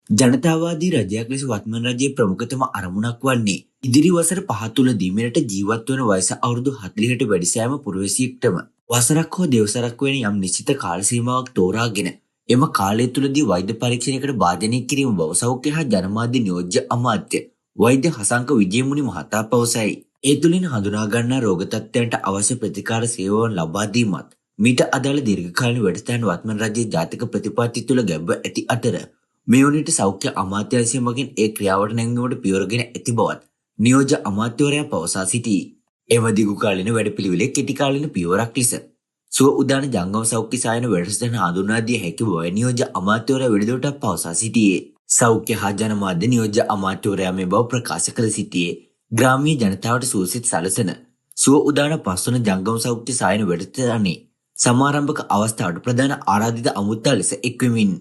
ජනතාවාදී රජයක් ලෙස වත්මන් රජයේ ප්‍රමුඛතම අරමුණක් වන්නේ ඉදිරි වසර 5 තුලදී මෙරට ජීවත් වන වයස අවුරුදු 40ට වැඩි සෑම පුරවැසියෙක්ටම වසරක් හෝ දෙවසරක් වෙන යම් නිශ්චිත කාල සීමාවක් තෝරාගෙන එම කාලය තුලදී වෛද්‍ය පරීක්ෂණයකට භාජනය කිරීම බව සෞඛ්‍ය හා ජනමාධ්‍ය නියෝජ්‍ය අමාත්‍ය වෛද්‍ය හසංක විජේමුනි මහතා පවසයි. ඒ තුලින් හඳුනා ගන්නා රෝග තත්ත්වයන්ට අවශ්‍ය ප්‍රතිකාර සේවාවන් ලබා දීමත් මීට අදාළ දීර්ඝකාලීන වැඩසටහන් වත්මන් රජයේ ජාතික ප්‍රතිපත්ති තුල ගැබ්ව ඇති අතර මේ වනවිට සෞඛ්‍ය අමාත්‍යාංශය මගින් ඒ ක්‍රියාවට නැංවීමට පියවරගෙන ඇති බවත් නියෝජ්‍ය අමාත්‍යවරයා පවසා සිටී. එම දිගුකාලීන වැඩපිළිවෙලේ කෙටිකාලීන පියවරක් ලෙස සුව උදාන ජංගම සෞඛ්‍ය සායන වැඩසටහන හඳුන්වා දිය හැකි බව නියෝජ්‍ය අමාත්‍යවරයා වෙළඳපොළට පවසා සිටියේ. සෞඛ්‍ය හා ජනමාධ්‍ය නියෝජ්‍ය අමාත්‍යවරයා මේ බව ප්‍රකාශ කර සිටියේ ග්‍රාමීය ජනතාවට සුවසිත සලසන සුව උදාන පස්වන ජංගම සෞඛ්‍ය සායන වැඩසටහනේ සමාරම්භක අවස්ථාවට ප්‍රධාන ආරාධිත අමුත්තා ලෙස එක්වෙමින්